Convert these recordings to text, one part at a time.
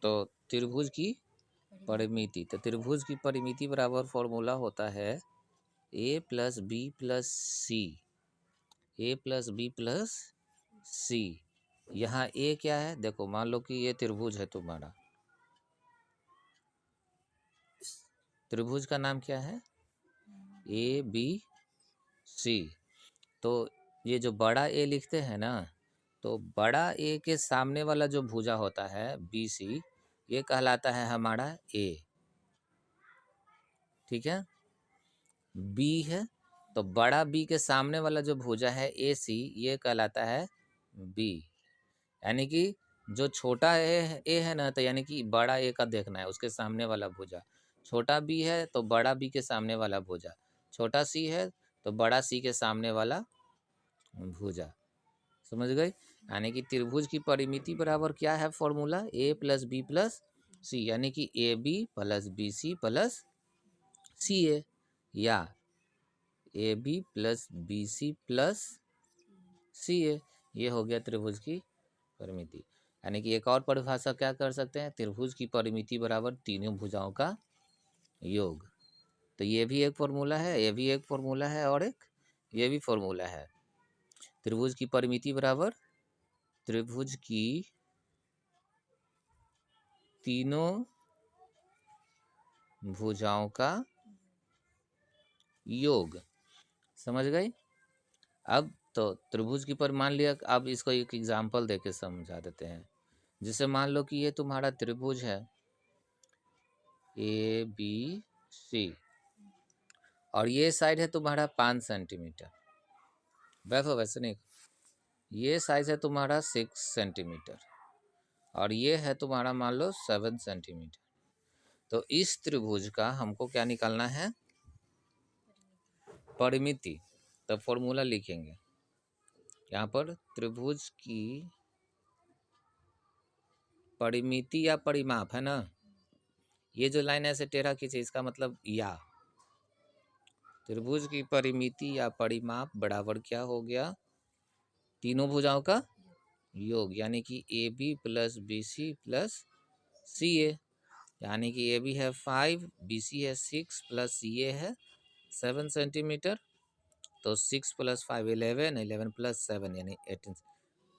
तो त्रिभुज की परिमिति, तो त्रिभुज की परिमिति बराबर फॉर्मूला होता है ए प्लस बी प्लस सी, ए प्लस बी प्लस सी। यहाँ ए क्या है, देखो मान लो कि ये त्रिभुज है तुम्हारा, त्रिभुज का नाम क्या है ए बी सी। तो ये जो बड़ा ए लिखते हैं ना, तो बड़ा ए के सामने वाला जो भुजा होता है बी सी, ये कहलाता है हमारा ए, ठीक है। बी है तो बड़ा बी के सामने वाला जो भुजा है ए सी, ये कहलाता है बी। यानी कि जो छोटा ए है ना, तो यानी कि बड़ा ए का देखना है, उसके सामने वाला भुजा। छोटा बी है तो बड़ा बी के सामने वाला भुजा, छोटा सी है तो बड़ा सी के सामने वाला भुजा। समझ गए। यानी कि त्रिभुज की परिमिति बराबर क्या है formula, A plus B plus C, यानी कि A B plus B C plus C A, या A B plus B C plus C A. ये हो गया त्रिभुज की परिमिति। यानी कि एक और परिभाषा क्या कर सकते हैं, त्रिभुज की परिमिति बराबर तीनों भुजाओं का योग। तो ये भी एक फॉर्मूला है, ये भी एक फॉर्मूला है, और एक ये भी फॉर्मूला है। त्रिभुज की परिमिति बराबर त्रिभुज की तीनों भुजाओं का योग। समझ गए। अब तो त्रिभुज की पर मान लिया, अब इसको एक एग्जांपल देके समझा देते हैं। जिसे मान लो कि ये तुम्हारा त्रिभुज है ए बी सी, और ये साइड है तुम्हारा 5 सेंटीमीटर, वैसे वैसे नहीं, ये साइज है तुम्हारा 6 सेंटीमीटर, और ये है तुम्हारा मान लो 7 सेंटीमीटर। तो इस त्रिभुज का हमको क्या निकालना है, परिमिति। तो फॉर्मूला लिखेंगे यहाँ पर, त्रिभुज की परिमिति या परिमाप है ना, ये जो लाइन ऐसे टेढ़ा खींचे इसका मतलब या, त्रिभुज की परिमिति या परिमाप बराबर क्या हो गया, तीनों भुजाओं का योग। यानी कि A B plus B C plus C A. यानी कि ए बी है 5, बी सी है 6 प्लस सी ए है 7 सेंटीमीटर। तो 6 प्लस 5 11, 11 प्लस 7 यानी 18।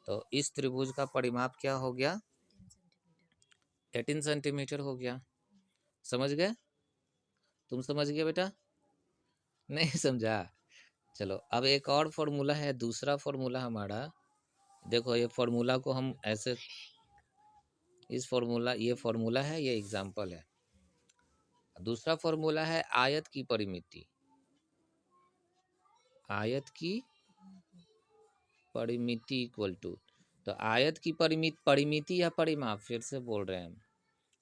तो इस त्रिभुज का परिमाप क्या हो गया, 18 सेंटीमीटर हो गया। समझ गए, तुम समझ गए बेटा, नहीं समझा। चलो अब एक और फॉर्मूला है, दूसरा फॉर्मूला हमारा, देखो ये फॉर्मूला को हम ऐसे, इस फॉर्मूला, ये फॉर्मूला है, ये एग्जाम्पल है। दूसरा फॉर्मूला है आयत की परिमिति, आयत की परिमिति इक्वल टू, तो आयत की परिमिति या परिमाप, फिर से बोल रहे हैं हम,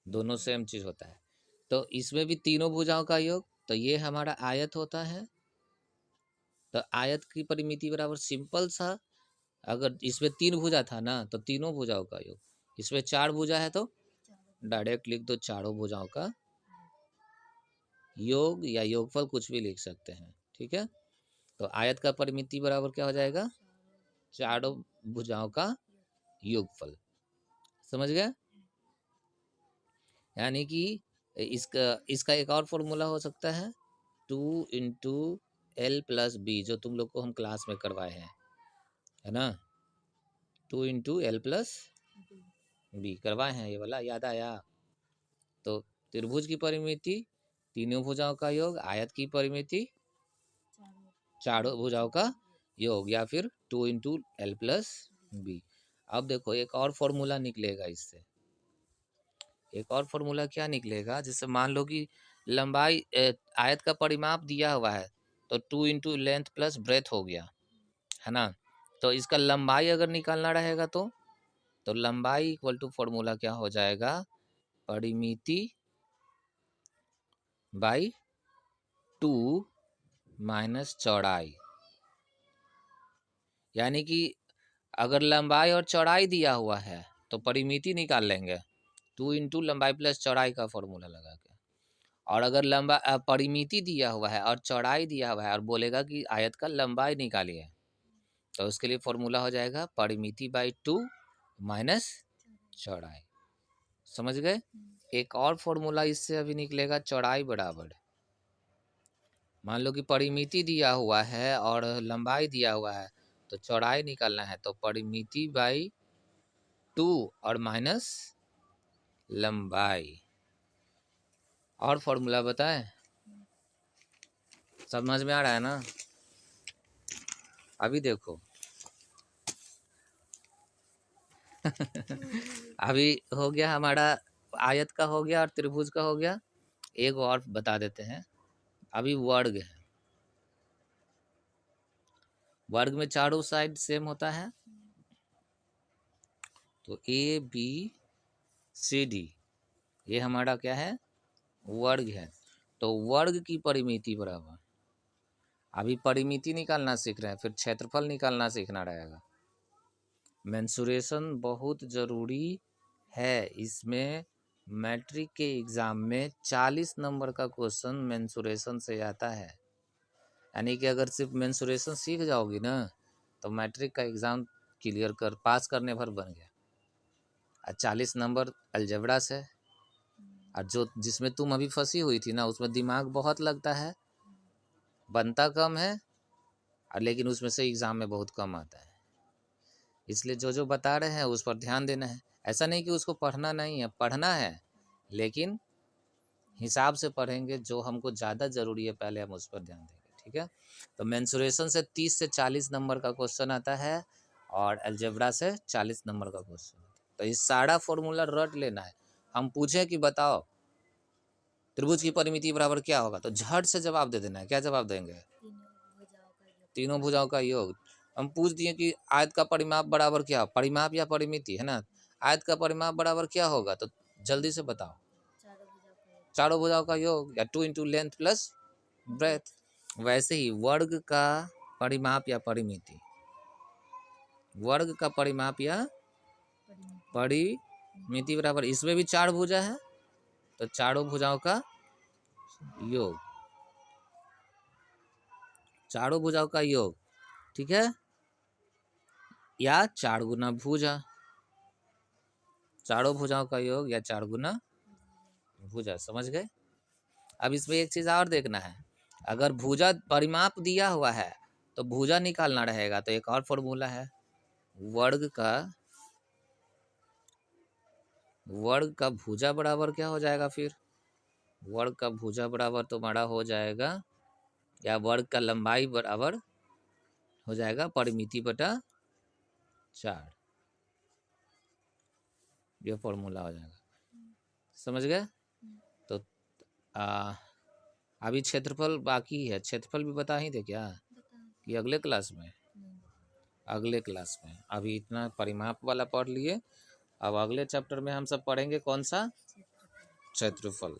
दोनों सेम चीज होता है। तो इसमें भी तीनों भुजाओं का योग, तो ये हमारा आयत होता है। तो आयत की परिमिति बराबर सिंपल सा, अगर इसमें 3 भुजा था ना, तो तीनों भुजाओं का योग। इसमें 4 भुजा है तो डायरेक्ट लिख दो चारों भुजाओं का योग, या योगफल कुछ भी लिख सकते हैं, ठीक है। तो आयत का परिमिति बराबर क्या हो जाएगा, चारों भुजाओं का योगफल। समझ गए। यानी कि इसका एक और फॉर्मूला हो सकता है 2 इंटू एल प्लस बी, जो तुम लोग को हम क्लास में करवाए हैं, है ना, 2 इंटू एल प्लस बी करवाए हैं, ये वाला याद आया। तो त्रिभुज की परिमिति तीनों भुजाओं का योग, आयत की परिमिति चारों भुजाओं का योग, या फिर 2 इंटू एल प्लस बी। अब देखो एक और फॉर्मूला निकलेगा इससे, एक और फॉर्मूला क्या निकलेगा, जैसे मान लो कि लंबाई आयत का परिमाप दिया हुआ है, तो 2 इंटू लेंथ प्लस ब्रेथ हो गया, है ना। तो इसका लंबाई अगर निकालना रहेगा तो लंबाई इक्वल टू फॉर्मूला क्या हो जाएगा, परिमिति बाई 2 माइनस चौड़ाई। यानी कि अगर लंबाई और चौड़ाई दिया हुआ है तो परिमिति निकाल लेंगे, 2 इंटू लंबाई प्लस चौड़ाई का फॉर्मूला लगा के। और अगर परिमिति दिया हुआ है और चौड़ाई दिया हुआ है और बोलेगा कि आयत का लंबाई निकालिए, तो उसके लिए फॉर्मूला हो जाएगा परिमिति बाई 2 माइनस चौड़ाई। समझ गए। एक और फॉर्मूला इससे अभी निकलेगा, चौड़ाई बराबर, मान लो कि परिमिति दिया हुआ है और लंबाई दिया हुआ है, तो चौड़ाई निकालना है तो परिमिति बाई 2 और माइनस लंबाई। और फॉर्मूला बताएं, समझ में आ रहा है ना। अभी देखो अभी हो गया हमारा, आयत का हो गया और त्रिभुज का हो गया। एक और बता देते हैं, अभी वर्ग है, वर्ग में चारों साइड सेम होता है, तो ए बी सी डी ये हमारा क्या है, वर्ग है। तो वर्ग की परिमिति बराबर, अभी परिमिति निकालना सीख रहे हैं, फिर क्षेत्रफल निकालना सीखना रहेगा। मेंसुरेशन बहुत ज़रूरी है, इसमें मैट्रिक के एग्ज़ाम में 40 नंबर का क्वेश्चन मेंसुरेशन से आता है। यानी कि अगर सिर्फ मेंसुरेशन सीख जाओगी ना तो मैट्रिक का एग्ज़ाम क्लियर कर पास करने भर बन गया। और 40 नंबर अलजेब्रा से, और जो जिसमें तुम अभी फंसी हुई थी ना उसमें दिमाग बहुत लगता है, बनता कम है, और लेकिन उसमें से एग्ज़ाम में बहुत कम आता है। इसलिए जो जो बता रहे हैं उस पर ध्यान देना है। ऐसा नहीं कि उसको पढ़ना नहीं है, पढ़ना है, लेकिन हिसाब से पढ़ेंगे, जो हमको ज़्यादा ज़रूरी है पहले हम उस पर ध्यान देंगे, ठीक है। तो मेंसुरेशन से 30 से 40 नंबर का क्वेश्चन आता है और अलजेब्रा से 40 नंबर का क्वेश्चन आता है। तो ये सारा फॉर्मूला रट लेना है। हम पूछें कि बताओ त्रिभुज की परिमिति बराबर क्या होगा, तो झट से जवाब दे देना है। क्या जवाब देंगे, तीनों भुजाओं का योग। हम पूछ दिए कि आयत का परिमाप बराबर क्या, परिमाप या परिमिति है ना, आयत का परिमाप बराबर क्या होगा, तो जल्दी से बताओ, चारों भुजाओं का योग, या 2 इंटू लेंथ प्लस ब्रेथ। वैसे ही वर्ग का परिमाप या परिमिति, वर्ग का परिमाप या परिमिति बराबर, इसमें भी 4 भुजा है तो चारों भुजाओं का योग, चारों भुजाओं का योग, ठीक है, या 4 गुना भुजा, चारों भुजाओं का योग या 4 गुना भुजा। समझ गए। अब इसमें एक चीज और देखना है, अगर भुजा परिमाप दिया हुआ है तो भुजा निकालना रहेगा। तो एक और फॉर्मूला है, वर्ग का भुजा बराबर क्या हो जाएगा, फिर वर्ग का भुजा बराबर तो बड़ा हो जाएगा, या वर्ग का लंबाई बराबर हो जाएगा परिमिति बटा 4, ये फॉर्मूला हो जाएगा। समझ गए। तो अभी क्षेत्रफल बाकी है, क्षेत्रफल भी बता ही दे क्या, कि अगले क्लास में, अगले क्लास में। अभी इतना परिमाप वाला पढ़ लिए, अब अगले चैप्टर में हम सब पढ़ेंगे कौन सा, क्षेत्रफल।